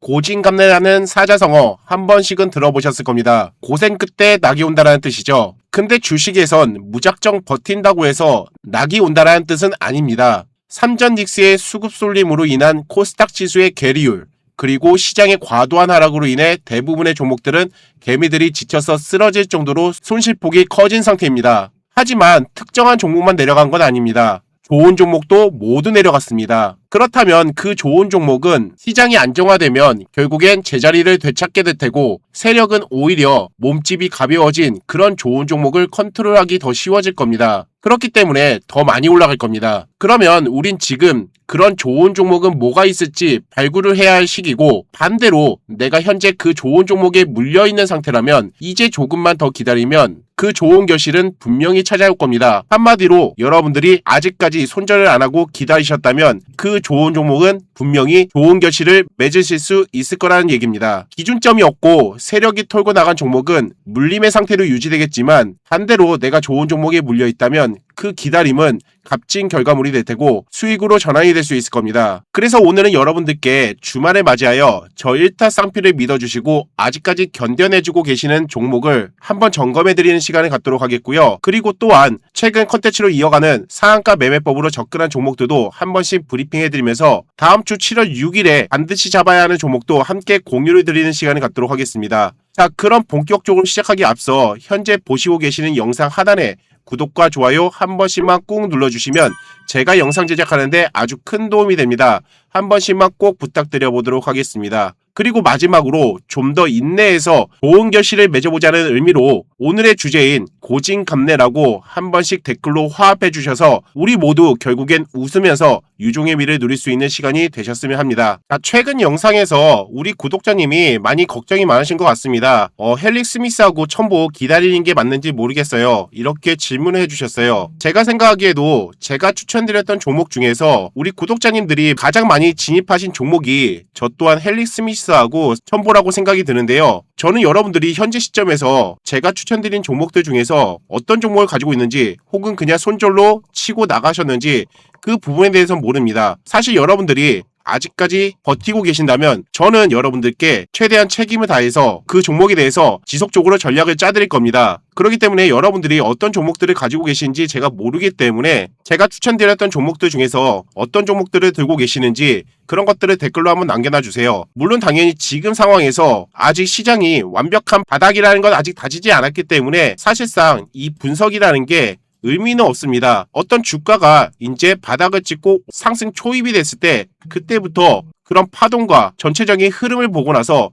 고진감래라는 사자성어 한 번씩은 들어보셨을 겁니다. 고생 끝에 낙이 온다라는 뜻이죠. 근데 주식에선 무작정 버틴다고 해서 낙이 온다라는 뜻은 아닙니다. 삼전 닉스의 수급 쏠림으로 인한 코스닥 지수의 괴리율, 그리고 시장의 과도한 하락으로 인해 대부분의 종목들은 개미들이 지쳐서 쓰러질 정도로 손실폭이 커진 상태입니다. 하지만 특정한 종목만 내려간 건 아닙니다. 좋은 종목도 모두 내려갔습니다. 그렇다면 그 좋은 종목은 시장이 안정화되면 결국엔 제자리를 되찾게 될 테고, 세력은 오히려 몸집이 가벼워진 그런 좋은 종목을 컨트롤하기 더 쉬워질 겁니다. 그렇기 때문에 더 많이 올라갈 겁니다. 그러면 우린 지금 그런 좋은 종목은 뭐가 있을지 발굴을 해야 할 시기고, 반대로 내가 현재 그 좋은 종목에 물려있는 상태라면 이제 조금만 더 기다리면 그 좋은 결실은 분명히 찾아올 겁니다. 한마디로 여러분들이 아직까지 손절을 안 하고 기다리셨다면 그 좋은 종목은 분명히 좋은 결실을 맺으실 수 있을 거라는 얘기입니다. 기준점이 없고 세력이 털고 나간 종목은 물림의 상태로 유지되겠지만, 반대로 내가 좋은 종목에 물려있다면 그 기다림은 값진 결과물이 될 테고 수익으로 전환이 될 수 있을 겁니다. 그래서 오늘은 여러분들께 주말을 맞이하여 저 1타 쌍피를 믿어주시고 아직까지 견뎌내주고 계시는 종목을 한번 점검해드리는 시간을 갖도록 하겠고요. 그리고 또한 최근 컨텐츠로 이어가는 상한가 매매법으로 접근한 종목들도 한 번씩 브리핑해드리면서 다음 주 7월 6일에 반드시 잡아야 하는 종목도 함께 공유를 드리는 시간을 갖도록 하겠습니다. 자, 그럼 본격적으로 시작하기 앞서 현재 보시고 계시는 영상 하단에 구독과 좋아요 한 번씩만 꾹 눌러주시면 제가 영상 제작하는데 아주 큰 도움이 됩니다. 한 번씩만 꼭 부탁드려 보도록 하겠습니다. 그리고 마지막으로 좀 더 인내해서 좋은 결실을 맺어보자는 의미로 오늘의 주제인 고진감래라고 한 번씩 댓글로 화합해 주셔서 우리 모두 결국엔 웃으면서 유종의 미를 누릴 수 있는 시간이 되셨으면 합니다. 최근 영상에서 우리 구독자님이 많이 걱정이 많으신 것 같습니다. 헬릭 스미스하고 첨보 기다리는 게 맞는지 모르겠어요. 이렇게 질문을 해주셨어요. 제가 생각하기에도 제가 추천드렸던 종목 중에서 우리 구독자님들이 가장 많이 진입하신 종목이 저 또한 헬릭 스미스하고 첨보라고 생각이 드는데요. 저는 여러분들이 현재 시점에서 제가 추천드린 종목들 중에서 어떤 종목을 가지고 있는지, 혹은 그냥 손절로 치고 나가셨는지 그 부분에 대해서는 모릅니다. 사실 여러분들이 아직까지 버티고 계신다면 저는 여러분들께 최대한 책임을 다해서 그 종목에 대해서 지속적으로 전략을 짜드릴 겁니다. 그렇기 때문에 여러분들이 어떤 종목들을 가지고 계신지 제가 모르기 때문에 제가 추천드렸던 종목들 중에서 어떤 종목들을 들고 계시는지 그런 것들을 댓글로 한번 남겨놔 주세요. 물론 당연히 지금 상황에서 아직 시장이 완벽한 바닥이라는 건 아직 다지지 않았기 때문에 사실상 이 분석이라는 게 의미는 없습니다. 어떤 주가가 이제 바닥을 찍고 상승 초입이 됐을 때 그때부터 그런 파동과 전체적인 흐름을 보고 나서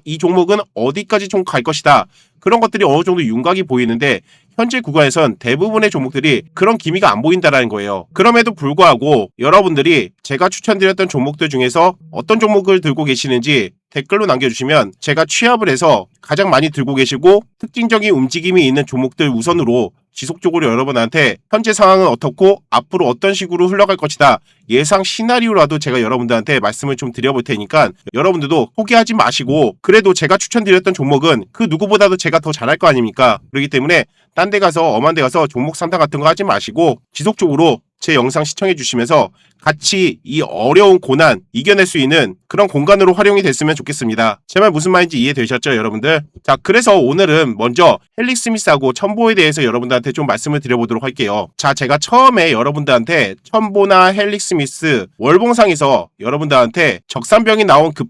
이 종목은 어디까지 좀 갈 것이다, 그런 것들이 어느 정도 윤곽이 보이는데 현재 구간에선 대부분의 종목들이 그런 기미가 안 보인다라는 거예요. 그럼에도 불구하고 여러분들이 제가 추천드렸던 종목들 중에서 어떤 종목을 들고 계시는지 댓글로 남겨주시면 제가 취합을 해서 가장 많이 들고 계시고 특징적인 움직임이 있는 종목들 우선으로 지속적으로 여러분한테 현재 상황은 어떻고 앞으로 어떤 식으로 흘러갈 것이다, 예상 시나리오라도 제가 여러분들한테 말씀을 좀 드려볼 테니까 여러분들도 포기하지 마시고, 그래도 제가 추천드렸던 종목은 그 누구보다도 제가 더 잘할 거 아닙니까? 그렇기 때문에 딴 데 가서 엄한 데 가서 종목 상담 같은 거 하지 마시고 지속적으로 제 영상 시청해 주시면서 같이 이 어려운 고난 이겨낼 수 있는 그런 공간으로 활용이 됐으면 좋겠습니다. 제 말 무슨 말인지 이해되셨죠, 여러분들? 자, 그래서 오늘은 먼저 헬릭 스미스하고 첨보에 대해서 여러분들한테 좀 말씀을 드려보도록 할게요. 자, 제가 처음에 여러분들한테 첨보나 헬릭 스미스 월봉상에서 여러분들한테 적산병이 나온 그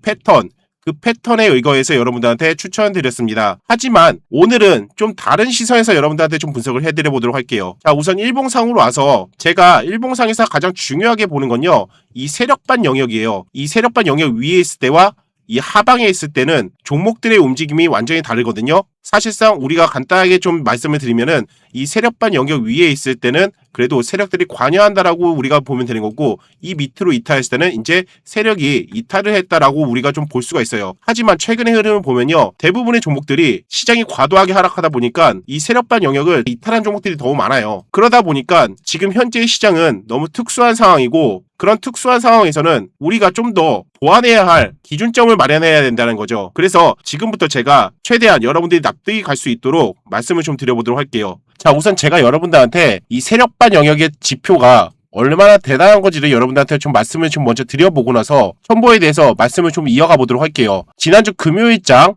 패턴에 의거해서 여러분들한테 추천드렸습니다. 하지만 오늘은 좀 다른 시선에서 여러분들한테 좀 분석을 해드려 보도록 할게요. 자, 우선 일봉상으로 와서 제가 일봉상에서 가장 중요하게 보는 건요, 이 세력반 영역이에요. 이 세력반 영역 위에 있을 때와 이 하방에 있을 때는 종목들의 움직임이 완전히 다르거든요. 사실상 우리가 간단하게 좀 말씀을 드리면은 이 세력반 영역 위에 있을 때는 그래도 세력들이 관여한다라고 우리가 보면 되는 거고, 이 밑으로 이탈했을 때는 이제 세력이 이탈을 했다라고 우리가 좀 볼 수가 있어요. 하지만 최근의 흐름을 보면요, 대부분의 종목들이 시장이 과도하게 하락하다 보니까 이 세력반 영역을 이탈한 종목들이 너무 많아요. 그러다 보니까 지금 현재의 시장은 너무 특수한 상황이고, 그런 특수한 상황에서는 우리가 좀 더 보완해야 할 기준점을 마련해야 된다는 거죠. 그래서 지금부터 제가 최대한 여러분들이 납득이 갈 수 있도록 말씀을 좀 드려보도록 할게요. 자, 우선 제가 여러분들한테 이 세력반 영역의 지표가 얼마나 대단한 건지를 여러분들한테 좀 말씀을 좀 먼저 드려보고 나서 첨보에 대해서 말씀을 좀 이어가 보도록 할게요. 지난주 금요일장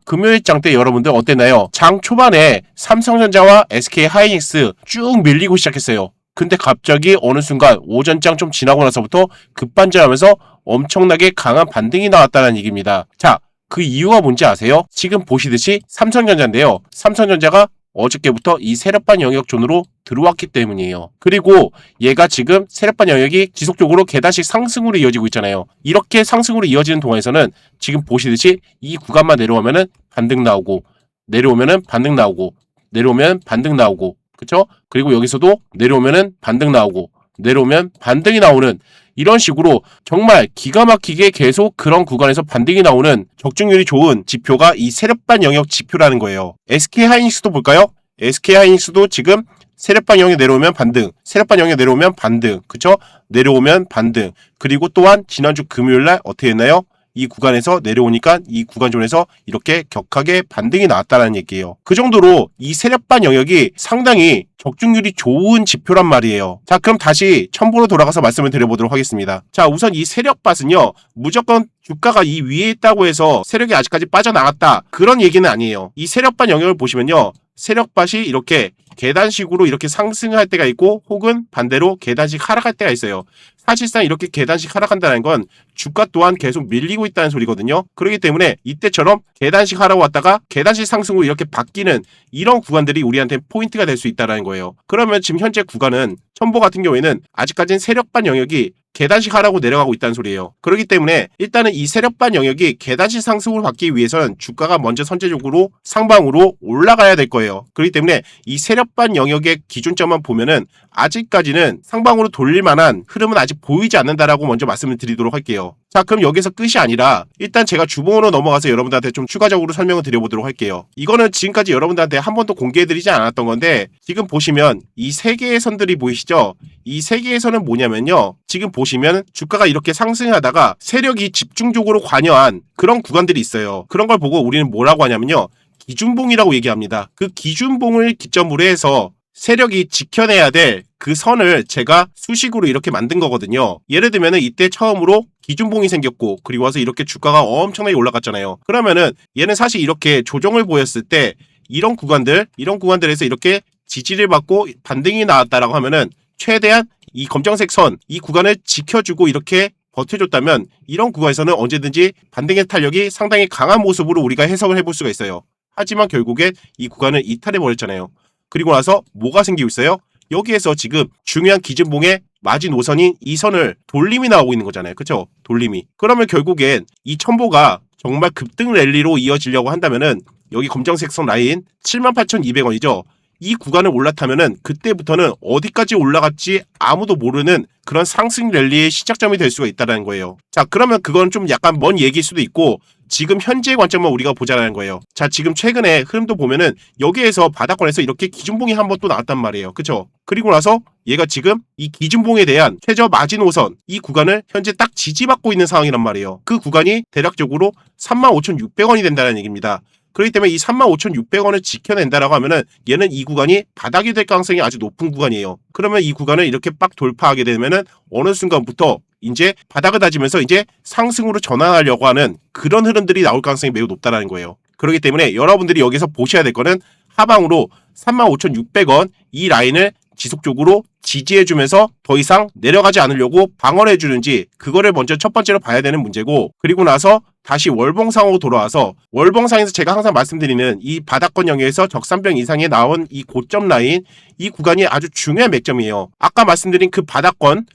때 여러분들 어땠나요? 장 초반에 삼성전자와 SK하이닉스 쭉 밀리고 시작했어요. 근데 갑자기 어느 순간 오전장 좀 지나고 나서부터 급반전하면서 엄청나게 강한 반등이 나왔다는 얘기입니다. 자, 그 이유가 뭔지 아세요? 지금 보시듯이 삼성전자인데요. 삼성전자가 어저께부터 이 세력반 영역 존으로 들어왔기 때문이에요. 그리고 얘가 지금 세력반 영역이 지속적으로 계단식 상승으로 이어지고 있잖아요. 이렇게 상승으로 이어지는 동안에서는 지금 보시듯이 이 구간만 내려오면은 반등 나오고, 내려오면은 반등 나오고, 내려오면 반등 나오고, 그쵸? 그리고 여기서도 내려오면은 반등 나오고, 내려오면 반등이 나오는 이런 식으로 정말 기가 막히게 계속 그런 구간에서 반등이 나오는 적중률이 좋은 지표가 이 세력반 영역 지표라는 거예요. SK하이닉스도 볼까요? SK하이닉스도 지금 세력반 영역 내려오면 반등, 세력반 영역 내려오면 반등, 그쵸? 내려오면 반등. 그리고 또한 지난주 금요일날 어떻게 했나요? 이 구간에서 내려오니까 이 구간존에서 이렇게 격하게 반등이 나왔다는 얘기예요. 그 정도로 이 세력반 영역이 상당히 적중률이 좋은 지표란 말이에요. 자, 그럼 다시 첨보로 돌아가서 말씀을 드려보도록 하겠습니다. 자, 우선 이 세력밭은요, 무조건 주가가 이 위에 있다고 해서 세력이 아직까지 빠져나갔다, 그런 얘기는 아니에요. 이 세력반 영역을 보시면요, 세력밭이 이렇게 계단식으로 이렇게 상승할 때가 있고, 혹은 반대로 계단식 하락할 때가 있어요. 사실상 이렇게 계단식 하락한다는 건 주가 또한 계속 밀리고 있다는 소리거든요. 그렇기 때문에 이때처럼 계단식 하락 왔다가 계단식 상승으로 이렇게 바뀌는 이런 구간들이 우리한테 포인트가 될 수 있다는 거예요. 그러면 지금 현재 구간은 첨보 같은 경우에는 아직까지는 세력반 영역이 계단식 하락으로 내려가고 있다는 소리예요. 그렇기 때문에 일단은 이 세력반 영역이 계단식 상승으로 받기 위해서는 주가가 먼저 선제적으로 상방으로 올라가야 될 거예요. 그렇기 때문에 이 세력반 영역의 기준점만 보면은 아직까지는 상방으로 돌릴 만한 흐름은 아직 보이지 않는다라고 먼저 말씀을 드리도록 할게요. 자, 그럼 여기서 끝이 아니라 일단 제가 주봉으로 넘어가서 여러분들한테 좀 추가적으로 설명을 드려보도록 할게요. 이거는 지금까지 여러분들한테 한 번도 공개해드리지 않았던 건데, 지금 보시면 이 세 개의 선들이 보이시죠? 이 세 개의 선은 뭐냐면요, 지금 보시면 주가가 이렇게 상승하다가 세력이 집중적으로 관여한 그런 구간들이 있어요. 그런 걸 보고 우리는 뭐라고 하냐면요, 기준봉이라고 얘기합니다. 그 기준봉을 기점으로 해서 세력이 지켜내야 될 그 선을 제가 수식으로 이렇게 만든 거거든요. 예를 들면 이때 처음으로 기준봉이 생겼고, 그리고 와서 이렇게 주가가 엄청나게 올라갔잖아요. 그러면은 얘는 사실 이렇게 조정을 보였을 때 이런 구간들에서 이렇게 지지를 받고 반등이 나왔다라고 하면은 최대한 이 검정색 선, 이 구간을 지켜주고 이렇게 버텨줬다면 이런 구간에서는 언제든지 반등의 탄력이 상당히 강한 모습으로 우리가 해석을 해볼 수가 있어요. 하지만 결국엔 이 구간을 이탈해버렸잖아요. 그리고 나서 뭐가 생기고 있어요? 여기에서 지금 중요한 기준봉의 마지노선인 이 선을 돌림이 나오고 있는 거잖아요. 그쵸? 돌림이. 그러면 결국엔 이 첨보가 정말 급등 랠리로 이어지려고 한다면은 여기 검정색 선 라인 78,200원이죠. 이 구간을 올라타면은 그때부터는 어디까지 올라갈지 아무도 모르는 그런 상승 랠리의 시작점이 될 수가 있다는 거예요. 자, 그러면 그건 좀 약간 먼 얘기일 수도 있고, 지금 현재의 관점만 우리가 보자는 거예요. 자, 지금 최근에 흐름도 보면은 여기에서 바닥권에서 이렇게 기준봉이 한번 또 나왔단 말이에요. 그쵸? 그리고 나서 얘가 지금 이 기준봉에 대한 최저 마지노선, 이 구간을 현재 딱 지지받고 있는 상황이란 말이에요. 그 구간이 대략적으로 35,600원이 된다는 얘기입니다. 그렇기 때문에 이 35,600원을 지켜낸다라고 하면은 얘는 이 구간이 바닥이 될 가능성이 아주 높은 구간이에요. 그러면 이 구간을 이렇게 빡 돌파하게 되면은 어느 순간부터 이제 바닥을 다지면서 이제 상승으로 전환하려고 하는 그런 흐름들이 나올 가능성이 매우 높다는 거예요. 그렇기 때문에 여러분들이 여기서 보셔야 될 거는 하방으로 35,600원 이 라인을 지속적으로 지지해주면서 더 이상 내려가지 않으려고 방어를 해주는지, 그거를 먼저 첫 번째로 봐야 되는 문제고, 그리고 나서 다시 월봉상으로 돌아와서 월봉상에서 제가 항상 말씀드리는 이 바닥권 영역에서 적산병 이상에 나온 이 고점 라인, 이 구간이 아주 중요한 맥점이에요. 아까 말씀드린 그 바닥권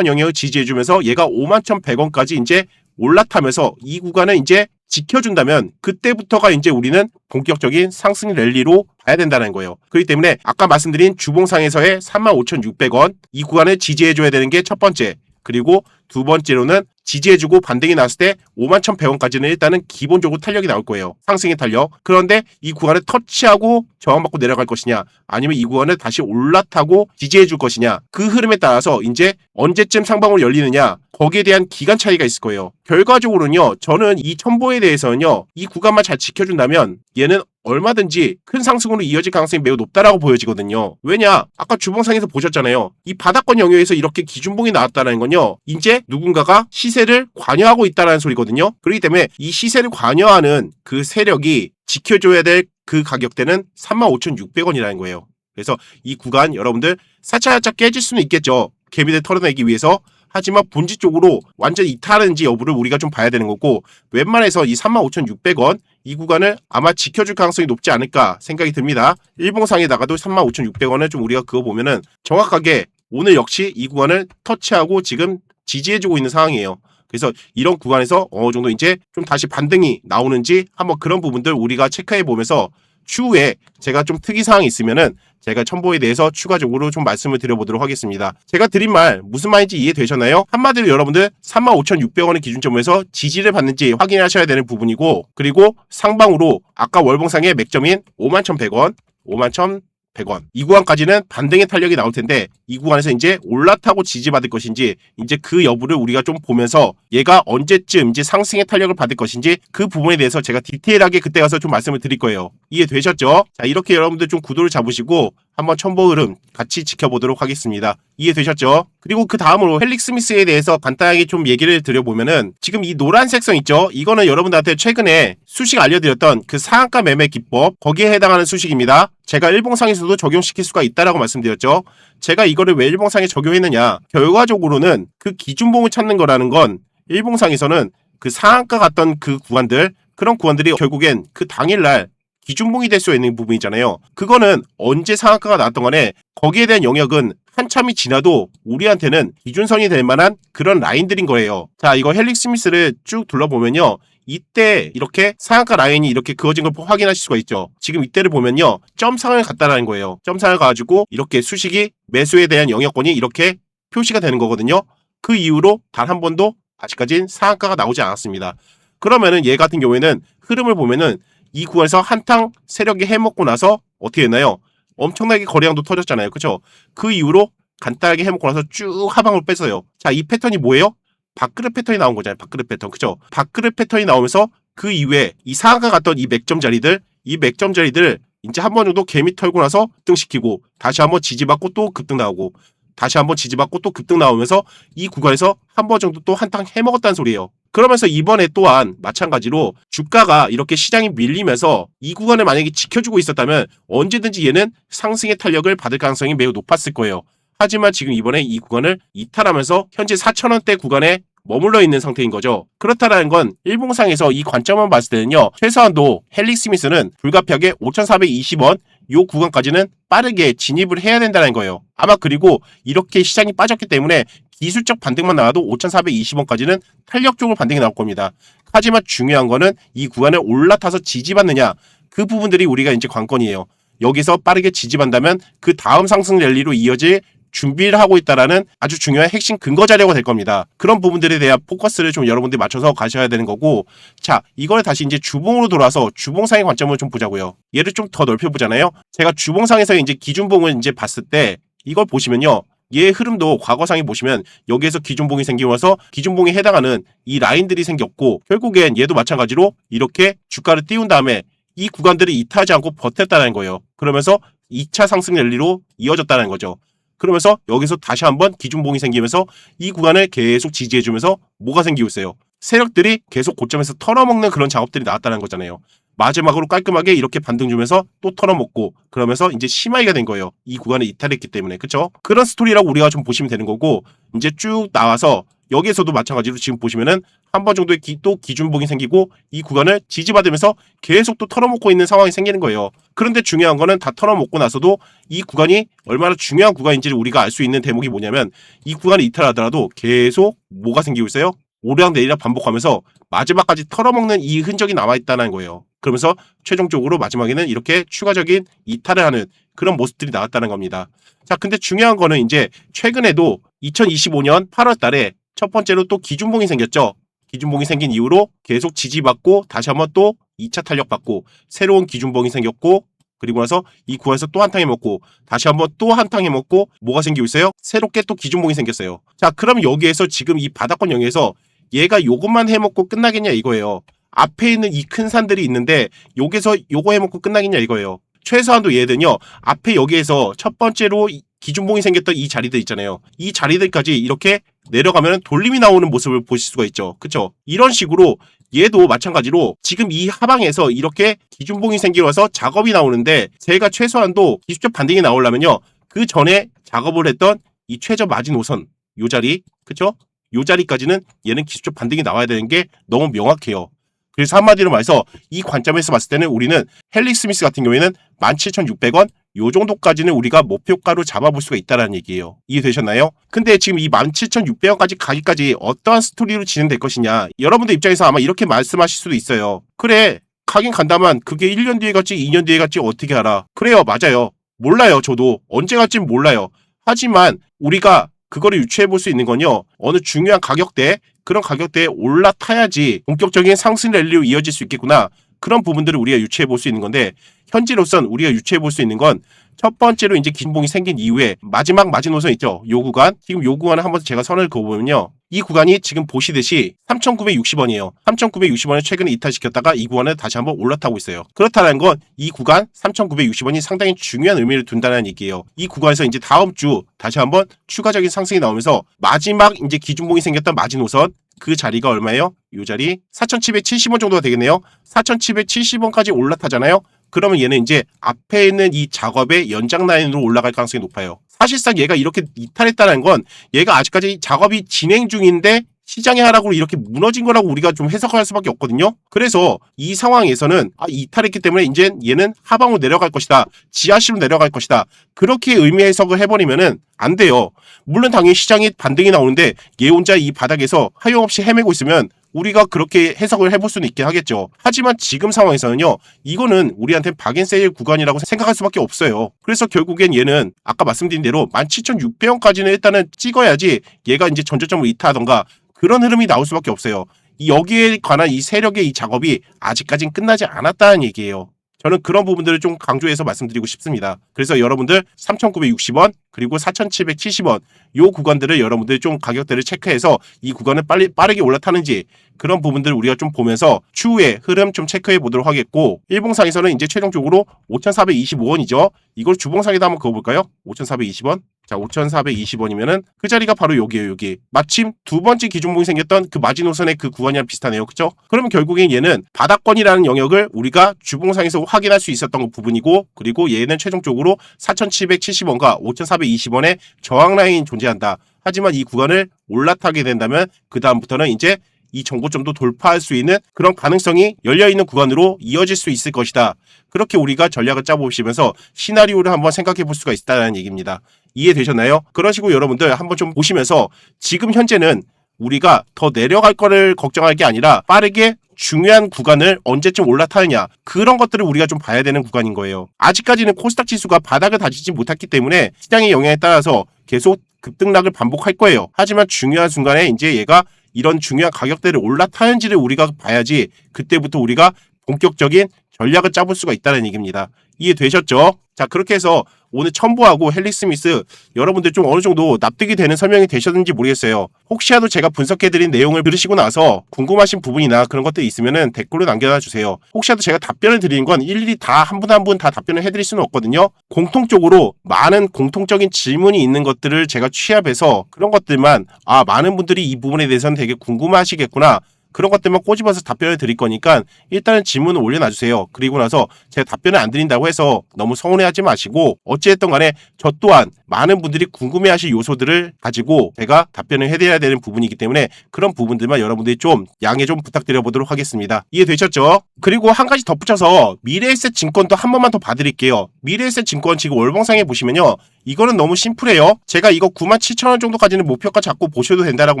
영역을 지지해주면서 얘가 51,100원까지 이제 올라타면서 이 구간을 이제 지켜준다면 그때부터가 이제 우리는 본격적인 상승 랠리로 봐야 된다는 거예요. 그렇기 때문에 아까 말씀드린 주봉상에서의 35,600원 이 구간을 지지해줘야 되는 게 첫 번째, 그리고 두 번째로는 지지해주고 반등이 나왔을 때 51,100원까지는 일단은 기본적으로 탄력이 나올 거예요. 상승의 탄력. 그런데 이 구간을 터치하고 저항받고 내려갈 것이냐, 아니면 이 구간을 다시 올라타고 지지해줄 것이냐, 그 흐름에 따라서 이제 언제쯤 상방으로 열리느냐, 거기에 대한 기간 차이가 있을 거예요. 결과적으로는요, 저는 이 첨보에 대해서는요, 이 구간만 잘 지켜준다면 얘는 얼마든지 큰 상승으로 이어질 가능성이 매우 높다라고 보여지거든요. 왜냐? 아까 주봉상에서 보셨잖아요. 이 바닥권 영역에서 이렇게 기준봉이 나왔다는 건요. 이제 누군가가 시세를 관여하고 있다는 소리거든요. 그렇기 때문에 이 시세를 관여하는 그 세력이 지켜줘야 될 그 가격대는 35,600원이라는 거예요. 그래서 이 구간 여러분들 살짝 깨질 수는 있겠죠. 개미들 털어내기 위해서. 하지만 본질 쪽으로 완전 이탈하는지 여부를 우리가 좀 봐야 되는 거고, 웬만해서 이 35,600원 이 구간을 아마 지켜줄 가능성이 높지 않을까 생각이 듭니다. 일봉상에다가도 35,600원을 좀 우리가 그거 보면은 정확하게 오늘 역시 이 구간을 터치하고 지금 지지해주고 있는 상황이에요. 그래서 이런 구간에서 어느 정도 이제 좀 다시 반등이 나오는지 한번 그런 부분들 우리가 체크해 보면서 추후에 제가 좀 특이사항이 있으면은 제가 첨보에 대해서 추가적으로 좀 말씀을 드려보도록 하겠습니다. 제가 드린 말 무슨 말인지 이해되셨나요? 한마디로 여러분들 35,600원의 기준점에서 지지를 받는지 확인하셔야 되는 부분이고, 그리고 상방으로 아까 월봉상의 맥점인 51,100원, 51,100원 이 구간까지는 반등의 탄력이 나올 텐데, 이 구간에서 이제 올라타고 지지받을 것인지 이제 그 여부를 우리가 좀 보면서 얘가 언제쯤 이제 상승의 탄력을 받을 것인지 그 부분에 대해서 제가 디테일하게 그때 가서 좀 말씀을 드릴 거예요. 이해되셨죠? 자, 이렇게 여러분들 좀 구도를 잡으시고 한번 첨보 흐름 같이 지켜보도록 하겠습니다. 이해되셨죠? 그리고 그 다음으로 헬릭 스미스에 대해서 간단하게 좀 얘기를 드려보면은, 지금 이 노란색 선 있죠? 이거는 여러분들한테 최근에 수식 알려드렸던 그 상한가 매매 기법, 거기에 해당하는 수식입니다. 제가 일봉상에서도 적용시킬 수가 있다라고 말씀드렸죠. 제가 이거를 왜 일봉상에 적용했느냐, 결과적으로는 그 기준봉을 찾는 거라는 건 일봉상에서는 그 상한가 갔던 그 구간들, 그런 구간들이 결국엔 그 당일날 기준봉이 될 수 있는 부분이잖아요. 그거는 언제 상한가가 나왔던 간에 거기에 대한 영역은 한참이 지나도 우리한테는 기준선이 될 만한 그런 라인들인 거예요. 자, 이거 헬릭 스미스를 쭉 둘러보면요, 이때 이렇게 상한가 라인이 이렇게 그어진 걸 확인하실 수가 있죠. 지금 이때를 보면요, 점상을 갔다라는 거예요. 점상을 가지고 이렇게 수식이 매수에 대한 영역권이 이렇게 표시가 되는 거거든요. 그 이후로 단 한 번도 아직까지 상한가가 나오지 않았습니다. 그러면은 얘 같은 경우에는 흐름을 보면은 이 구간에서 한탕 세력이 해먹고 나서 어떻게 됐나요? 엄청나게 거래량도 터졌잖아요. 그쵸? 그 이후로 간단하게 해먹고 나서 쭉 하방으로 뺐어요. 자, 이 패턴이 뭐예요? 밥그릇 패턴이 나온 거잖아요. 밥그릇 패턴. 그쵸? 밥그릇 패턴이 나오면서 그 이후에 이 상한가 갔던 이 맥점 자리들, 이 맥점 자리들을 이제 한 번 정도 개미 털고 나서 급등시키고, 다시 한번 지지받고 또 급등 나오고, 다시 한번 지지받고 또 급등 나오면서 이 구간에서 한 번 정도 또 한탕 해먹었다는 소리예요. 그러면서 이번에 또한 마찬가지로 주가가 이렇게 시장이 밀리면서 이 구간을 만약에 지켜주고 있었다면 언제든지 얘는 상승의 탄력을 받을 가능성이 매우 높았을 거예요. 하지만 지금 이번에 이 구간을 이탈하면서 현재 4,000원대 구간에 머물러 있는 상태인 거죠. 그렇다는 건 일봉상에서 이 관점만 봤을 때는요, 최소한도 헬릭 스미스는 불가피하게 5,420원 요 구간까지는 빠르게 진입을 해야 된다는 거예요. 아마 그리고 이렇게 시장이 빠졌기 때문에 기술적 반등만 나와도 5,420원까지는 탄력적으로 반등이 나올 겁니다. 하지만 중요한 거는 이 구간을 올라타서 지지받느냐, 그 부분들이 우리가 이제 관건이에요. 여기서 빠르게 지지받는다면 그 다음 상승 랠리로 이어질 준비를 하고 있다라는 아주 중요한 핵심 근거 자료가 될 겁니다. 그런 부분들에 대한 포커스를 좀 여러분들이 맞춰서 가셔야 되는 거고, 자, 이걸 다시 이제 주봉으로 돌아서 주봉상의 관점을 좀 보자고요. 얘를 좀 더 넓혀보잖아요. 제가 주봉상에서 이제 기준봉을 이제 봤을 때 이걸 보시면요, 얘 흐름도 과거상에 보시면 여기에서 기준봉이 생기면서 기준봉에 해당하는 이 라인들이 생겼고, 결국엔 얘도 마찬가지로 이렇게 주가를 띄운 다음에 이 구간들을 이탈하지 않고 버텼다는 거예요. 그러면서 2차 상승 랠리로 이어졌다는 거죠. 그러면서 여기서 다시 한번 기준봉이 생기면서 이 구간을 계속 지지해주면서 뭐가 생기고 있어요? 세력들이 계속 고점에서 털어먹는 그런 작업들이 나왔다는 거잖아요. 마지막으로 깔끔하게 이렇게 반등 주면서 또 털어먹고, 그러면서 이제 심하이가 된 거예요. 이 구간을 이탈했기 때문에. 그쵸? 그런 스토리라고 우리가 좀 보시면 되는 거고, 이제 쭉 나와서 여기에서도 마찬가지로 지금 보시면은 한 번 정도의 또 기준봉이 생기고 이 구간을 지지받으면서 계속 또 털어먹고 있는 상황이 생기는 거예요. 그런데 중요한 거는 다 털어먹고 나서도 이 구간이 얼마나 중요한 구간인지를 우리가 알 수 있는 대목이 뭐냐면, 이 구간을 이탈하더라도 계속 뭐가 생기고 있어요? 오르락 내리락 반복하면서 마지막까지 털어먹는 이 흔적이 남아있다는 거예요. 그러면서 최종적으로 마지막에는 이렇게 추가적인 이탈을 하는 그런 모습들이 나왔다는 겁니다. 자, 근데 중요한 거는 이제 최근에도 2025년 8월 달에 첫 번째로 또 기준봉이 생겼죠. 기준봉이 생긴 이후로 계속 지지받고 다시 한번 또 2차 탄력받고 새로운 기준봉이 생겼고, 그리고 나서 이 구간에서 또 한탕 해먹고 다시 한번 또 한탕 해먹고 뭐가 생기고 있어요? 새롭게 또 기준봉이 생겼어요. 자, 그럼 여기에서 지금 이 바닥권 영역에서 얘가 요것만 해먹고 끝나겠냐 이거예요. 앞에 있는 이 큰 산들이 있는데 여기서 요거 해먹고 끝나겠냐 이거예요. 최소한도 얘들은요, 앞에 여기에서 첫 번째로 기준봉이 생겼던 이 자리들 있잖아요. 이 자리들까지 이렇게 내려가면 돌림이 나오는 모습을 보실 수가 있죠. 그쵸? 이런 식으로 얘도 마찬가지로 지금 이 하방에서 이렇게 기준봉이 생기면서 작업이 나오는데, 제가 최소한도 기술적 반등이 나오려면요, 그 전에 작업을 했던 이 최저 마지노선 요 자리, 그쵸? 요 자리까지는 얘는 기술적 반등이 나와야 되는 게 너무 명확해요. 그래서 한마디로 말해서 이 관점에서 봤을 때는 우리는 헨리 스미스 같은 경우에는 17,600원 요 정도까지는 우리가 목표가로 잡아볼 수가 있다는 얘기예요. 이해되셨나요? 근데 지금 이 17,600원까지 가기까지 어떠한 스토리로 진행될 것이냐, 여러분들 입장에서 아마 이렇게 말씀하실 수도 있어요. 그래, 가긴 간다만 그게 1년 뒤에 갈지 2년 뒤에 갈지 어떻게 알아? 그래요, 맞아요. 몰라요. 저도 언제 갈진 몰라요. 하지만 우리가 그거를 유추해 볼 수 있는 건요, 어느 중요한 가격대, 그런 가격대에 올라타야지 본격적인 상승 랠리로 이어질 수 있겠구나, 그런 부분들을 우리가 유추해 볼 수 있는 건데, 현재로선 우리가 유추해 볼 수 있는 건 첫 번째로 이제 기준봉이 생긴 이후에 마지막 마지노선 있죠, 요 구간. 지금 요 구간을 한번 제가 선을 그어보면요, 이 구간이 지금 보시듯이 3,960원이에요. 3,960원을 최근에 이탈시켰다가 이 구간을 다시 한번 올라타고 있어요. 그렇다는 건 이 구간 3,960원이 상당히 중요한 의미를 둔다는 얘기예요. 이 구간에서 이제 다음 주 다시 한번 추가적인 상승이 나오면서 마지막 이제 기준봉이 생겼던 마지노선, 그 자리가 얼마예요? 이 자리 4,770원 정도가 되겠네요. 4,770원까지 올라타잖아요. 그러면 얘는 이제 앞에 있는 이 작업의 연장 라인으로 올라갈 가능성이 높아요. 사실상 얘가 이렇게 이탈했다는 건 얘가 아직까지 작업이 진행 중인데 시장의 하락으로 이렇게 무너진 거라고 우리가 좀 해석할 수밖에 없거든요. 그래서 이 상황에서는 이탈했기 때문에 이제 얘는 하방으로 내려갈 것이다, 지하실로 내려갈 것이다, 그렇게 의미 해석을 해버리면은 안 돼요. 물론 당연히 시장이 반등이 나오는데 얘 혼자 이 바닥에서 하염없이 헤매고 있으면 우리가 그렇게 해석을 해볼 수는 있긴 하겠죠. 하지만 지금 상황에서는요, 이거는 우리한테 박앤세일 구간이라고 생각할 수밖에 없어요. 그래서 결국엔 얘는 아까 말씀드린 대로 17,600원까지는 일단은 찍어야지 얘가 이제 전저점을 이탈하던가 그런 흐름이 나올 수밖에 없어요. 여기에 관한 이 세력의 이 작업이 아직까지는 끝나지 않았다는 얘기예요. 저는 그런 부분들을 좀 강조해서 말씀드리고 싶습니다. 그래서 여러분들 3,960원 그리고 4,770원 요 구간들을 여러분들 좀 가격대를 체크해서 이 구간을 빠르게 올라타는지, 그런 부분들을 우리가 좀 보면서 추후에 흐름 좀 체크해 보도록 하겠고, 일봉상에서는 이제 최종적으로 5,425원이죠. 이걸 주봉상에다 한번 그어볼까요? 5,420원. 자, 5,420원이면은 그 자리가 바로 여기에요, 여기. 마침 두 번째 기준봉이 생겼던 그 마지노선의 그 구간이랑 비슷하네요. 그쵸? 그러면 결국엔 얘는 바닥권이라는 영역을 우리가 주봉상에서 확인할 수 있었던 부분이고, 그리고 얘는 최종적으로 4,770원과 5,420원의 저항 라인이 존재한다. 하지만 이 구간을 올라타게 된다면 그 다음부터는 이제 이 정고점도 돌파할 수 있는 그런 가능성이 열려있는 구간으로 이어질 수 있을 것이다. 그렇게 우리가 전략을 짜보시면서 시나리오를 한번 생각해 볼 수가 있다는 얘기입니다. 이해되셨나요? 그런 식으로 여러분들 한번 좀 보시면서 지금 현재는 우리가 더 내려갈 거를 걱정할 게 아니라 빠르게 중요한 구간을 언제쯤 올라타느냐, 그런 것들을 우리가 좀 봐야 되는 구간인 거예요. 아직까지는 코스닥 지수가 바닥을 다지지 못했기 때문에 시장의 영향에 따라서 계속 급등락을 반복할 거예요. 하지만 중요한 순간에 이제 얘가 이런 중요한 가격대를 올라타는지를 우리가 봐야지 그때부터 우리가 본격적인 전략을 짜볼 수가 있다는 얘기입니다. 이해되셨죠? 자, 그렇게 해서 오늘 첨부하고 헨리 스미스 여러분들 좀 어느 정도 납득이 되는 설명이 되셨는지 모르겠어요. 혹시라도 제가 분석해드린 내용을 들으시고 나서 궁금하신 부분이나 그런 것들이 있으면 댓글로 남겨놔 주세요. 혹시라도 제가 답변을 드리는 건 일일이 다 한 분 한 분 다 답변을 해드릴 수는 없거든요. 공통적으로 많은 공통적인 질문이 있는 것들을 제가 취합해서 그런 것들만 많은 분들이 이 부분에 대해서는 되게 궁금하시겠구나, 그런 것들만 꼬집어서 답변을 드릴 거니까 일단은 질문을 올려놔주세요. 그리고 나서 제가 답변을 안 드린다고 해서 너무 서운해하지 마시고, 어찌됐든 간에 저 또한 많은 분들이 궁금해하실 요소들을 가지고 제가 답변을 해드려야 되는 부분이기 때문에 그런 부분들만 여러분들이 좀 양해 좀 부탁드려 보도록 하겠습니다. 이해되셨죠? 그리고 한 가지 덧붙여서 미래에셋 증권도 한 번만 더 봐드릴게요. 미래에셋 증권 지금 월봉상에 보시면요, 이거는 너무 심플해요. 제가 이거 97,000원 정도까지는 목표가 잡고 보셔도 된다라고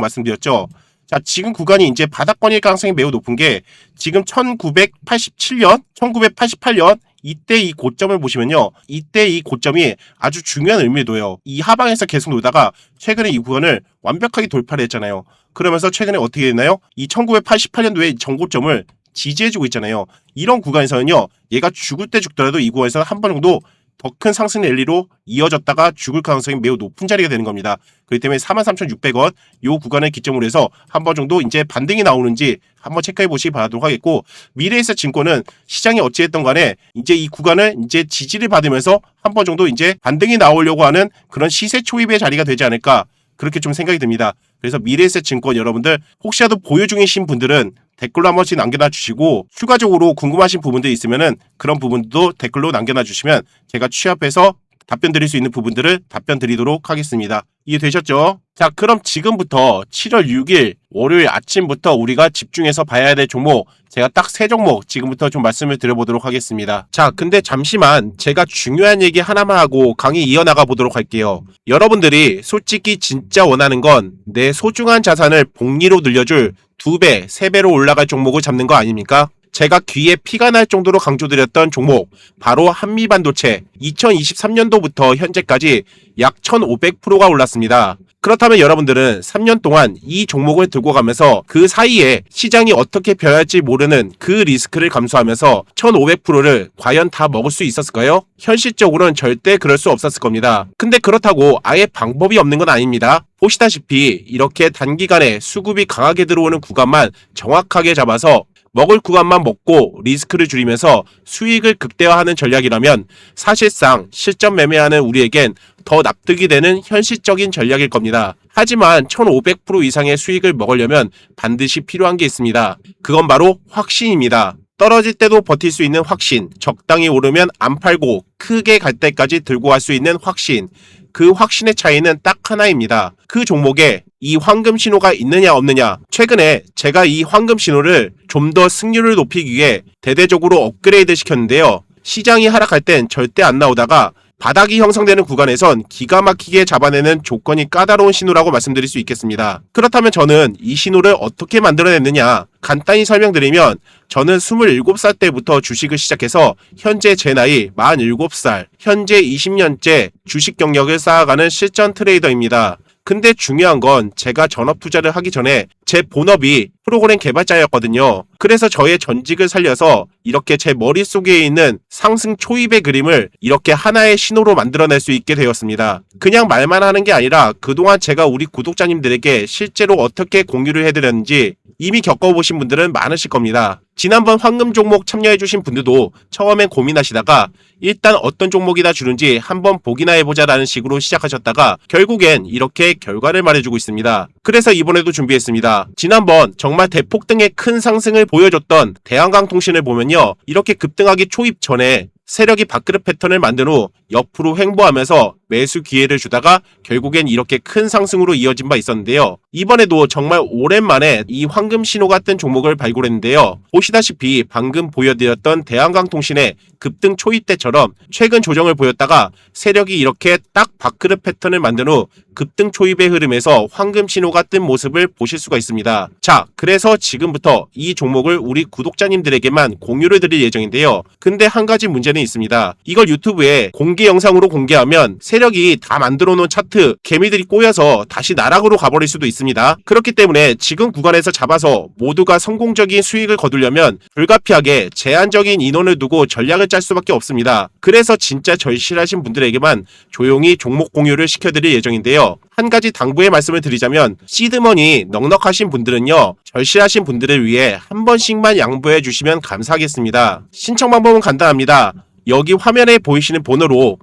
말씀드렸죠. 자, 지금 구간이 이제 바닥권일 가능성이 매우 높은 게 지금 1987년, 1988년 이때 이 고점을 보시면요, 이때 이 고점이 아주 중요한 의미를 둬요. 이 하방에서 계속 놀다가 최근에 이 구간을 완벽하게 돌파를 했잖아요. 그러면서 최근에 어떻게 됐나요? 이 1988년도에 정고점을 지지해주고 있잖아요. 이런 구간에서는요, 얘가 죽을 때 죽더라도 이 구간에서 한 번 정도 더 큰 상승 랠리로 이어졌다가 죽을 가능성이 매우 높은 자리가 되는 겁니다. 그렇기 때문에 43,600원 요 구간을 기점으로 해서 한 번 정도 이제 반등이 나오는지 한번 체크해 보시기 바라도록 하겠고, 미래에셋 증권은 시장이 어찌했던 간에 이제 이 구간을 이제 지지를 받으면서 한 번 정도 이제 반등이 나오려고 하는 그런 시세 초입의 자리가 되지 않을까, 그렇게 좀 생각이 듭니다. 그래서 미래에셋 증권 여러분들 혹시라도 보유 중이신 분들은 댓글로 한 번씩 남겨놔 주시고, 추가적으로 궁금하신 부분들이 있으면은 그런 부분도 댓글로 남겨놔 주시면 제가 취합해서 답변 드릴 수 있는 부분들을 답변 드리도록 하겠습니다. 이해되셨죠? 자, 그럼 지금부터 7월 6일 월요일 아침부터 우리가 집중해서 봐야 될 종목, 제가 딱 3종목 지금부터 좀 말씀을 드려보도록 하겠습니다. 자, 근데 잠시만 제가 중요한 얘기 하나만 하고 강의 이어나가 보도록 할게요. 여러분들이 솔직히 진짜 원하는 건 내 소중한 자산을 복리로 늘려줄 2배, 3배로 올라갈 종목을 잡는 거 아닙니까? 제가 귀에 피가 날 정도로 강조드렸던 종목, 바로 한미반도체. 2023년도부터 현재까지 약 1500%가 올랐습니다. 그렇다면 여러분들은 3년 동안 이 종목을 들고 가면서 그 사이에 시장이 어떻게 변할지 모르는 그 리스크를 감수하면서 1500%를 과연 다 먹을 수 있었을까요? 현실적으로는 절대 그럴 수 없었을 겁니다. 근데 그렇다고 아예 방법이 없는 건 아닙니다. 보시다시피 이렇게 단기간에 수급이 강하게 들어오는 구간만 정확하게 잡아서 먹을 구간만 먹고 리스크를 줄이면서 수익을 극대화하는 전략이라면 사실상 실전 매매하는 우리에겐 더 납득이 되는 현실적인 전략일 겁니다. 하지만 1500% 이상의 수익을 먹으려면 반드시 필요한 게 있습니다. 그건 바로 확신입니다. 떨어질 때도 버틸 수 있는 확신, 적당히 오르면 안 팔고 크게 갈 때까지 들고 갈 수 있는 확신. 그 확신의 차이는 딱 하나입니다. 그 종목에 이 황금 신호가 있느냐 없느냐. 최근에 제가 이 황금 신호를 좀 더 승률을 높이기 위해 대대적으로 업그레이드 시켰는데요. 시장이 하락할 땐 절대 안 나오다가 바닥이 형성되는 구간에선 기가 막히게 잡아내는 조건이 까다로운 신호라고 말씀드릴 수 있겠습니다. 그렇다면 저는 이 신호를 어떻게 만들어냈느냐, 간단히 설명드리면 저는 27살 때부터 주식을 시작해서 현재 제 나이 47살, 현재 20년째 주식 경력을 쌓아가는 실전 트레이더입니다. 근데 중요한 건 제가 전업 투자를 하기 전에 제 본업이 프로그램 개발자였거든요. 그래서 저의 전직을 살려서 이렇게 제 머릿속에 있는 상승 초입의 그림을 이렇게 하나의 신호로 만들어낼 수 있게 되었습니다. 그냥 말만 하는 게 아니라 그동안 제가 우리 구독자님들에게 실제로 어떻게 공유를 해드렸는지 이미 겪어보신 분들은 많으실 겁니다. 지난번 황금 종목 참여해주신 분들도 처음엔 고민하시다가 일단 어떤 종목이나 주는지 한번 보기나 해보자라는 식으로 시작하셨다가 결국엔 이렇게 결과를 말해주고 있습니다. 그래서 이번에도 준비했습니다. 지난번 정말 대폭등의 큰 상승을 보여줬던 대한강통신을 보면요, 이렇게 급등하기 초입 전에 세력이 밥그릇 패턴을 만든 후 옆으로 횡보하면서 매수 기회를 주다가 결국엔 이렇게 큰 상승으로 이어진 바 있었는데요. 이번에도 정말 오랜만에 이 황금 신호 같은 종목을 발굴했는데요. 보시다시피 방금 보여드렸던 대한강통신의 급등 초입 때처럼 최근 조정을 보였다가 세력이 이렇게 딱 밥그릇 패턴을 만든 후 급등 초입의 흐름에서 황금 신호가 뜬 모습을 보실 수가 있습니다. 자, 그래서 지금부터 이 종목을 우리 구독자님들에게만 공유를 드릴 예정인데요. 근데 한 가지 문제는 있습니다. 이걸 유튜브에 공개 영상으로 공개하면 세력이 다 만들어 놓은 차트, 개미들이 꼬여서 다시 나락으로 가버릴 수도 있습니다. 그렇기 때문에 지금 구간에서 잡아서 모두가 성공적인 수익을 거두려면 불가피하게 제한적인 인원을 두고 전략을 짤 수밖에 없습니다. 그래서 진짜 절실하신 분들에게만 조용히 종목 공유를 시켜드릴 예정인데요. 한 가지 당부의 말씀을 드리자면 시드머니 넉넉하신 분들은요, 절실하신 분들을 위해 한 번씩만 양보해 주시면 감사하겠습니다. 신청 방법은 간단합니다. 여기 화면에 보이시는 번호로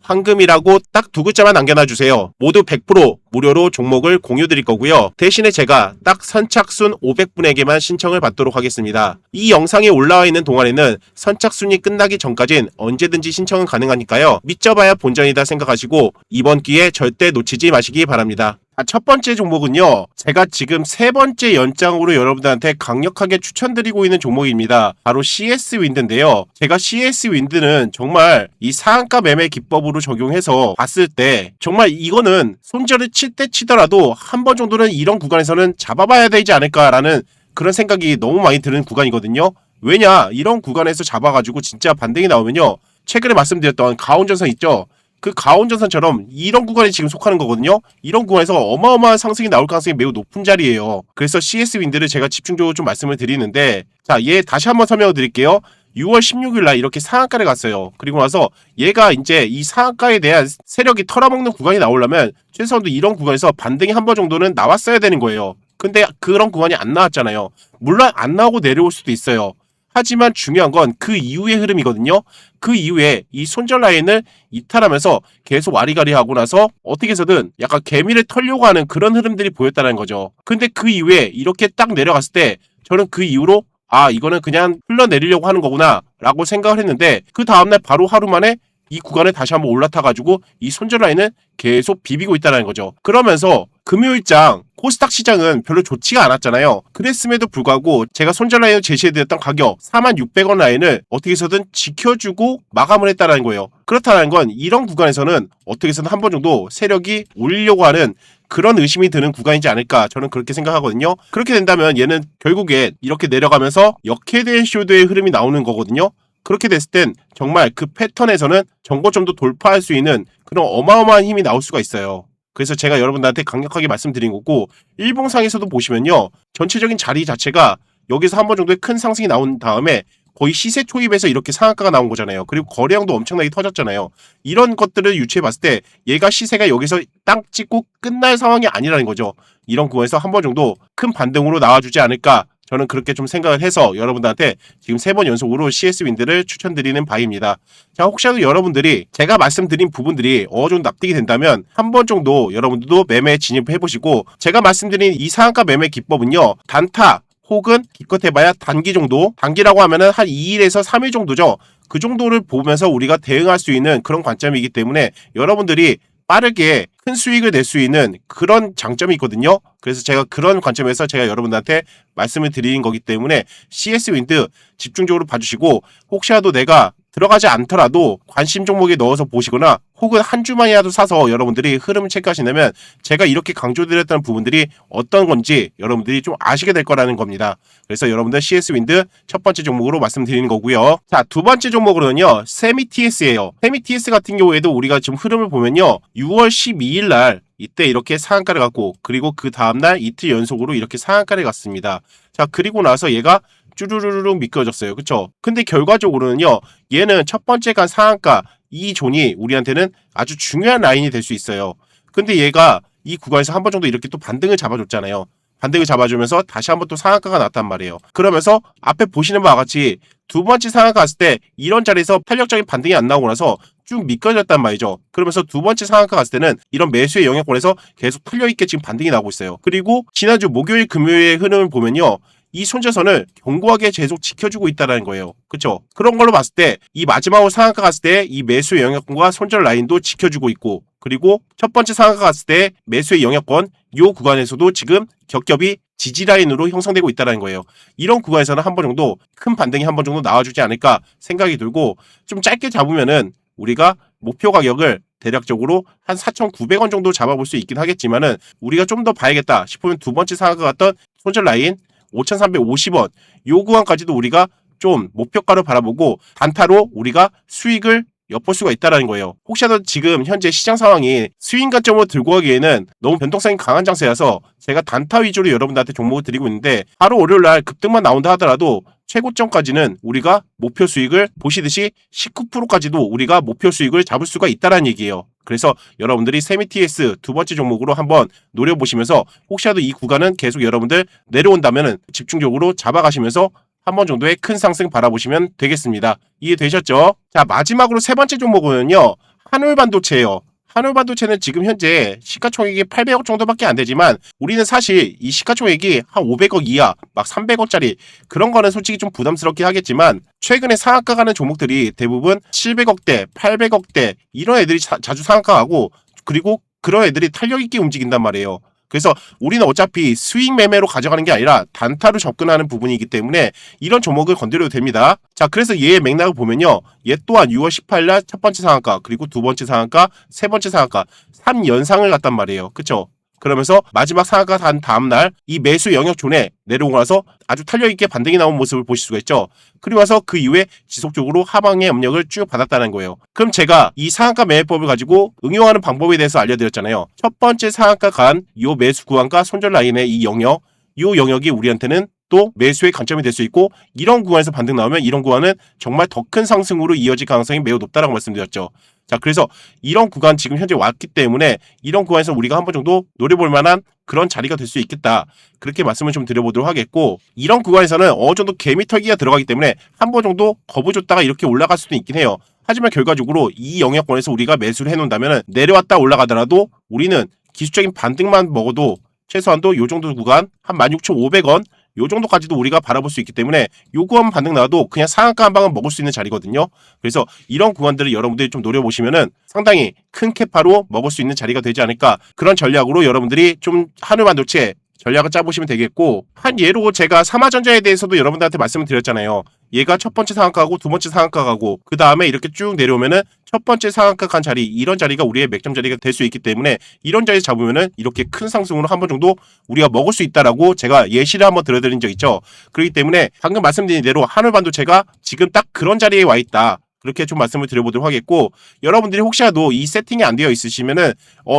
황금이라고 딱 2글자만 남겨놔주세요. 모두 100% 무료로 종목을 공유 드릴 거고요. 대신에 제가 딱 선착순 500분에게만 신청을 받도록 하겠습니다. 이 영상에 올라와 있는 동안에는 선착순이 끝나기 전까진 언제든지 신청은 가능하니까요. 믿져봐야 본전이다 생각하시고 이번 기회 절대 놓치지 마시기 바랍니다. 첫 번째 종목은요, 제가 지금 3번째 연장으로 여러분들한테 강력하게 추천드리고 있는 종목입니다. 바로 CS-윈드인데요. 제가 CS-윈드는 정말 이 상한가 매매 기법으로 적용해서 봤을 때 정말 이거는 손절을 칠 때 치더라도 한 번 정도는 이런 구간에서는 잡아봐야 되지 않을까라는 그런 생각이 너무 많이 드는 구간이거든요. 왜냐, 이런 구간에서 잡아가지고 진짜 반등이 나오면요, 최근에 말씀드렸던 가온전선 있죠? 그 가온전선처럼 이런 구간에 지금 속하는 거거든요. 이런 구간에서 어마어마한 상승이 나올 가능성이 매우 높은 자리예요. 그래서 CS-윈드를 제가 집중적으로 좀 말씀을 드리는데, 자, 얘 다시 한번 설명을 드릴게요. 6월 16일 날 이렇게 상한가를 갔어요. 그리고 나서 얘가 이제 이 상한가에 대한 세력이 털어먹는 구간이 나오려면 최소한도 이런 구간에서 반등이 한 번 정도는 나왔어야 되는 거예요. 근데 그런 구간이 안 나왔잖아요. 물론 안 나오고 내려올 수도 있어요. 하지만 중요한 건 그 이후의 흐름이거든요. 그 이후에 이 손절 라인을 이탈하면서 계속 와리가리 하고 나서 어떻게 해서든 약간 개미를 털려고 하는 그런 흐름들이 보였다는 거죠. 근데 그 이후에 이렇게 딱 내려갔을 때 저는 그 이후로 이거는 그냥 흘러내리려고 하는 거구나 라고 생각을 했는데 그 다음날 바로 하루 만에 이 구간에 다시 한번 올라타가지고 이 손절 라인을 계속 비비고 있다는 거죠. 그러면서 금요일장 코스닥 시장은 별로 좋지가 않았잖아요. 그랬음에도 불구하고 제가 손절 라인을 제시해드렸던 가격 46,600원 라인을 어떻게 해서든 지켜주고 마감을 했다는 거예요. 그렇다는 건 이런 구간에서는 어떻게 해서든 한 번 정도 세력이 올리려고 하는 그런 의심이 드는 구간이지 않을까 저는 그렇게 생각하거든요. 그렇게 된다면 얘는 결국에 이렇게 내려가면서 역헤드앤 숄더의 흐름이 나오는 거거든요. 그렇게 됐을 땐 정말 그 패턴에서는 정고점도 돌파할 수 있는 그런 어마어마한 힘이 나올 수가 있어요. 그래서 제가 여러분들한테 강력하게 말씀드린 거고 일봉상에서도 보시면요. 전체적인 자리 자체가 여기서 한 번 정도의 큰 상승이 나온 다음에 거의 시세 초입에서 이렇게 상한가가 나온 거잖아요. 그리고 거래량도 엄청나게 터졌잖아요. 이런 것들을 유추해 봤을 때 얘가 시세가 여기서 땅 찍고 끝날 상황이 아니라는 거죠. 이런 구간에서 한 번 정도 큰 반등으로 나와주지 않을까 저는 그렇게 좀 생각을 해서 여러분들한테 지금 3번 연속으로 CS-윈드를 추천드리는 바입니다. 자, 혹시라도 여러분들이 제가 말씀드린 부분들이 어느 정도 납득이 된다면 한 번 정도 여러분들도 매매에 진입해보시고 제가 말씀드린 이 상한가 매매 기법은요. 단타 혹은 기껏해봐야 단기 정도, 단기라고 하면은 한 2일에서 3일 정도죠. 그 정도를 보면서 우리가 대응할 수 있는 그런 관점이기 때문에 여러분들이 빠르게 큰 수익을 낼 수 있는 그런 장점이 있거든요. 그래서 제가 그런 관점에서 제가 여러분들한테 말씀을 드리는 거기 때문에 CS-윈드 집중적으로 봐주시고 혹시라도 내가 들어가지 않더라도 관심 종목에 넣어서 보시거나 혹은 한 주만이라도 사서 여러분들이 흐름을 체크하시려면 제가 이렇게 강조드렸던 부분들이 어떤 건지 여러분들이 좀 아시게 될 거라는 겁니다. 그래서 여러분들 CS-윈드 첫 번째 종목으로 말씀드리는 거고요. 자, 두 번째 종목으로는요. 세미TS예요. 세미TS 같은 경우에도 우리가 지금 흐름을 보면요. 6월 12일 날 이때 이렇게 상한가를 갔고 그리고 그 다음날 이틀 연속으로 이렇게 상한가를 갔습니다. 자, 그리고 나서 얘가 쭈루루루 미끄러졌어요. 그쵸? 근데 결과적으로는요. 얘는 첫 번째 간 상한가 이 존이 우리한테는 아주 중요한 라인이 될 수 있어요. 근데 얘가 이 구간에서 한 번 정도 이렇게 또 반등을 잡아줬잖아요. 반등을 잡아주면서 다시 한번 또 상한가가 났단 말이에요. 그러면서 앞에 보시는 바와 같이 두 번째 상한가 갔을 때 이런 자리에서 탄력적인 반등이 안 나오고 나서 쭉 미끄러졌단 말이죠. 그러면서 두 번째 상한가 갔을 때는 이런 매수의 영역권에서 계속 털려있게 지금 반등이 나오고 있어요. 그리고 지난주 목요일 금요일의 흐름을 보면요. 이 손절선을 견고하게 계속 지켜주고 있다는 거예요. 그쵸? 그런 걸로 봤을 때 이 마지막으로 상한가 갔을 때 이 매수의 영역권과 손절 라인도 지켜주고 있고 그리고 첫 번째 상한가 갔을 때 매수의 영역권 이 구간에서도 지금 겹겹이 지지 라인으로 형성되고 있다는 거예요. 이런 구간에서는 한 번 정도 큰 반등이 한 번 정도 나와주지 않을까 생각이 들고 좀 짧게 잡으면은 우리가 목표 가격을 대략적으로 한 4,900원 정도 잡아볼 수 있긴 하겠지만은 우리가 좀 더 봐야겠다 싶으면 두 번째 상한가 갔던 손절 라인 5,350원 요 구간까지도 우리가 좀 목표가로 바라보고 단타로 우리가 수익을 엿볼 수가 있다는 거예요. 혹시라도 지금 현재 시장 상황이 스윙 관점으로 들고 가기에는 너무 변동성이 강한 장세라서 제가 단타 위주로 여러분들한테 종목을 드리고 있는데 바로 월요일날 급등만 나온다 하더라도 최고점까지는 우리가 목표 수익을 보시듯이 19%까지도 우리가 목표 수익을 잡을 수가 있다는 얘기예요. 그래서 여러분들이 세미TS 두 번째 종목으로 한번 노려보시면서 혹시라도 이 구간은 계속 여러분들 내려온다면 집중적으로 잡아가시면서 한 번 정도의 큰 상승 바라보시면 되겠습니다. 이해되셨죠? 자, 마지막으로 세 번째 종목은요. 한올반도체예요. 한올반도체는 지금 현재 시가총액이 800억 정도밖에 안 되지만 우리는 사실 이 시가총액이 한 500억 이하 막 300억짜리 그런 거는 솔직히 좀 부담스럽긴 하겠지만 최근에 상한가 가는 종목들이 대부분 700억대 800억대 이런 애들이 자주 상한가 가고 그리고 그런 애들이 탄력 있게 움직인단 말이에요. 그래서 우리는 어차피 스윙 매매로 가져가는 게 아니라 단타로 접근하는 부분이기 때문에 이런 종목을 건드려도 됩니다. 자, 그래서 얘의 맥락을 보면요. 얘 또한 6월 18일 날 첫 번째 상한가, 그리고 두 번째 상한가, 세 번째 상한가 3연상을 갔단 말이에요. 그쵸? 그러면서 마지막 상한가 간 다음날 이 매수 영역 존에 내려오고 나서 아주 탄력있게 반등이 나온 모습을 보실 수가 있죠. 그리고 나서 그 이후에 지속적으로 하방의 압력을 쭉 받았다는 거예요. 그럼 제가 이 상한가 매매법을 가지고 응용하는 방법에 대해서 알려드렸잖아요. 첫 번째 상한가 간 이 매수 구간과 손절 라인의 이 영역, 이 영역이 우리한테는 또 매수의 관점이 될 수 있고, 이런 구간에서 반등 나오면 이런 구간은 정말 더 큰 상승으로 이어질 가능성이 매우 높다라고 말씀드렸죠. 자, 그래서 이런 구간 지금 현재 왔기 때문에 이런 구간에서 우리가 한 번 정도 노려볼 만한 그런 자리가 될 수 있겠다, 그렇게 말씀을 좀 드려보도록 하겠고, 이런 구간에서는 어느 정도 개미 털기가 들어가기 때문에 한 번 정도 겁을 줬다가 이렇게 올라갈 수도 있긴 해요. 하지만 결과적으로 이 영역권에서 우리가 매수를 해놓는다면 내려왔다 올라가더라도 우리는 기술적인 반등만 먹어도 최소한도 요 정도 구간 한 16,500원 요 정도까지도 우리가 바라볼 수 있기 때문에 요 구간 반등 나와도 그냥 상한가 한 방은 먹을 수 있는 자리거든요. 그래서 이런 구간들을 여러분들이 좀 노려보시면은 상당히 큰 캐파로 먹을 수 있는 자리가 되지 않을까, 그런 전략으로 여러분들이 좀 한울반도체 전략을 짜보시면 되겠고, 한 예로 제가 삼화전자에 대해서도 여러분들한테 말씀을 드렸잖아요. 얘가 첫 번째 상한가 가고 두 번째 상한가 가고 그 다음에 이렇게 쭉 내려오면은 첫 번째 상한가 간 자리, 이런 자리가 우리의 맥점 자리가 될 수 있기 때문에 이런 자리 잡으면은 이렇게 큰 상승으로 한 번 정도 우리가 먹을 수 있다라고 제가 예시를 한번 들어드린 적 있죠. 그렇기 때문에 방금 말씀드린 대로 한울반도체가 지금 딱 그런 자리에 와 있다, 그렇게 좀 말씀을 드려보도록 하겠고, 여러분들이 혹시라도 이 세팅이 안 되어 있으시면은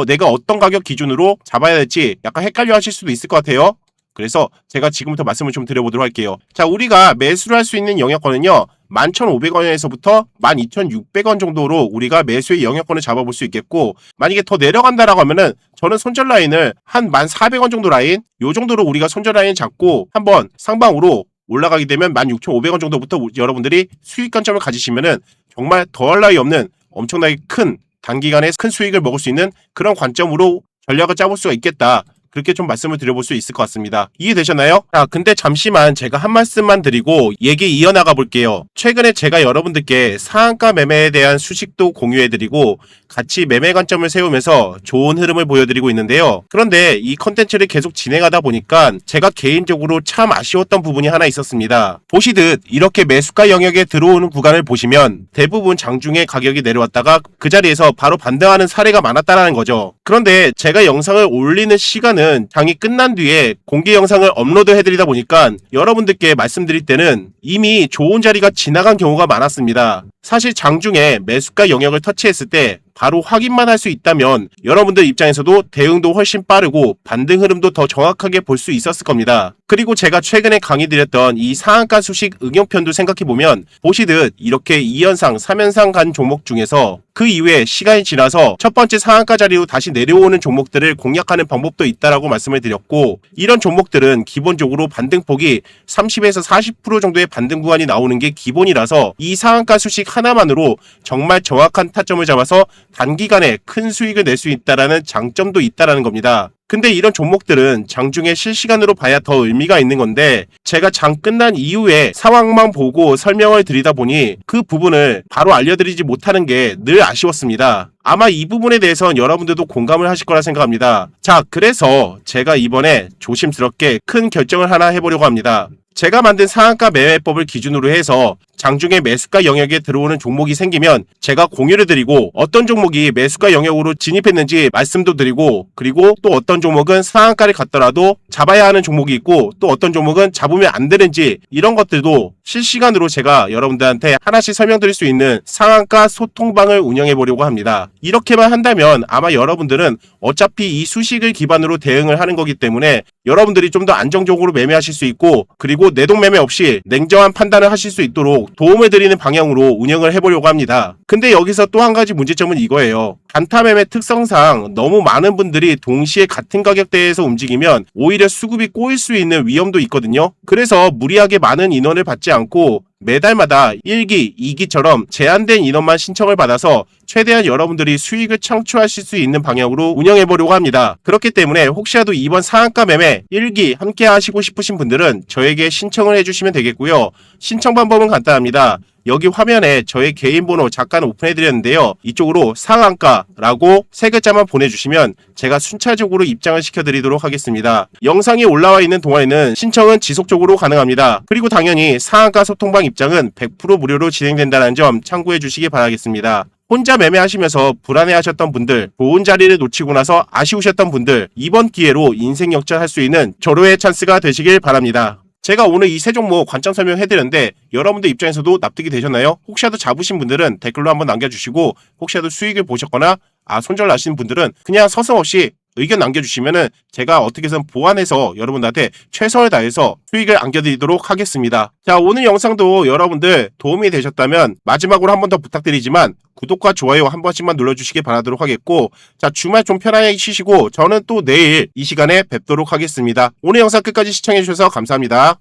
내가 어떤 가격 기준으로 잡아야 될지 약간 헷갈려 하실 수도 있을 것 같아요. 그래서 제가 지금부터 말씀을 좀 드려보도록 할게요. 자, 우리가 매수를 할 수 있는 영역권은요, 11,500원에서부터 12,600원 정도로 우리가 매수의 영역권을 잡아볼 수 있겠고, 만약에 더 내려간다라고 하면은 저는 손절 라인을 한 1,400원 정도 라인, 요 정도로 우리가 손절 라인 잡고 한번 상방으로 올라가게 되면 16,500원 정도부터 여러분들이 수익 관점을 가지시면은 정말 더할 나위 없는 엄청나게 큰 단기간에 큰 수익을 먹을 수 있는 그런 관점으로 전략을 짜볼 수가 있겠다, 그렇게 좀 말씀을 드려볼 수 있을 것 같습니다. 이해되셨나요? 자, 근데 잠시만 제가 한 말씀만 드리고 얘기 이어나가 볼게요. 최근에 제가 여러분들께 상한가 매매에 대한 수식도 공유해드리고 같이 매매 관점을 세우면서 좋은 흐름을 보여드리고 있는데요. 그런데 이 컨텐츠를 계속 진행하다 보니까 제가 개인적으로 참 아쉬웠던 부분이 하나 있었습니다. 보시듯 이렇게 매수가 영역에 들어오는 구간을 보시면 대부분 장중에 가격이 내려왔다가 그 자리에서 바로 반등하는 사례가 많았다는 거죠. 그런데 제가 영상을 올리는 시간은 장이 끝난 뒤에 공개 영상을 업로드 해드리다 보니까 여러분들께 말씀드릴 때는 이미 좋은 자리가 지나간 경우가 많았습니다. 사실 장중에 매수가 영역을 터치했을 때 바로 확인만 할 수 있다면 여러분들 입장에서도 대응도 훨씬 빠르고 반등 흐름도 더 정확하게 볼 수 있었을 겁니다. 그리고 제가 최근에 강의 드렸던 이 상한가 수식 응용편도 생각해보면 보시듯 이렇게 2연상, 3연상 간 종목 중에서 그 이후에 시간이 지나서 첫 번째 상한가 자리로 다시 내려오는 종목들을 공략하는 방법도 있다라고 말씀을 드렸고, 이런 종목들은 기본적으로 반등폭이 30에서 40% 정도의 반등 구간이 나오는 게 기본이라서 이 상한가 수식 하나만으로 정말 정확한 타점을 잡아서 단기간에 큰 수익을 낼 수 있다라는 장점도 있다라는 겁니다. 근데 이런 종목들은 장중에 실시간으로 봐야 더 의미가 있는 건데 제가 장 끝난 이후에 상황만 보고 설명을 드리다 보니 그 부분을 바로 알려드리지 못하는 게 늘 아쉬웠습니다. 아마 이 부분에 대해서는 여러분들도 공감을 하실 거라 생각합니다. 자, 그래서 제가 이번에 조심스럽게 큰 결정을 하나 해보려고 합니다. 제가 만든 상한가 매매법을 기준으로 해서 장중에 매수가 영역에 들어오는 종목이 생기면 제가 공유를 드리고 어떤 종목이 매수가 영역으로 진입했는지 말씀도 드리고, 그리고 또 어떤 종목은 상한가를 갔더라도 잡아야 하는 종목이 있고 또 어떤 종목은 잡으면 안 되는지 이런 것들도 실시간으로 제가 여러분들한테 하나씩 설명드릴 수 있는 상한가 소통방을 운영해 보려고 합니다. 이렇게만 한다면 아마 여러분들은 어차피 이 수식을 기반으로 대응을 하는 거기 때문에 여러분들이 좀 더 안정적으로 매매하실 수 있고, 그리고 내동매매 없이 냉정한 판단을 하실 수 있도록 도움을 드리는 방향으로 운영을 해보려고 합니다. 근데 여기서 또 한 가지 문제점은 이거예요. 단타매매 특성상 너무 많은 분들이 동시에 같은 가격대에서 움직이면 오히려 수급이 꼬일 수 있는 위험도 있거든요. 그래서 무리하게 많은 인원을 받지 않고 매달마다 1기, 2기처럼 제한된 인원만 신청을 받아서 최대한 여러분들이 수익을 창출하실 수 있는 방향으로 운영해보려고 합니다. 그렇기 때문에 혹시라도 이번 상한가 매매 1기 함께 하시고 싶으신 분들은 저에게 신청을 해주시면 되겠고요. 신청 방법은 간단합니다. 여기 화면에 저의 개인 번호 잠깐 오픈해드렸는데요. 이쪽으로 상한가라고 세 글자만 보내주시면 제가 순차적으로 입장을 시켜드리도록 하겠습니다. 영상이 올라와 있는 동안에는 신청은 지속적으로 가능합니다. 그리고 당연히 상한가 소통방 입장은 100% 무료로 진행된다는 점 참고해 주시기 바라겠습니다. 혼자 매매하시면서 불안해하셨던 분들, 좋은 자리를 놓치고 나서 아쉬우셨던 분들, 이번 기회로 인생 역전할 수 있는 절호의 찬스가 되시길 바랍니다. 제가 오늘 이 세 종목 관점 설명해드렸는데 여러분들 입장에서도 납득이 되셨나요? 혹시라도 잡으신 분들은 댓글로 한번 남겨주시고, 혹시라도 수익을 보셨거나 손절 나신 분들은 그냥 서슴없이 의견 남겨주시면은 제가 어떻게든 보완해서 여러분들한테 최선을 다해서 수익을 안겨드리도록 하겠습니다. 자, 오늘 영상도 여러분들 도움이 되셨다면 마지막으로 한 번 더 부탁드리지만 구독과 좋아요 한 번씩만 눌러주시기 바라도록 하겠고, 자, 주말 좀 편안하게 쉬시고 저는 또 내일 이 시간에 뵙도록 하겠습니다. 오늘 영상 끝까지 시청해주셔서 감사합니다.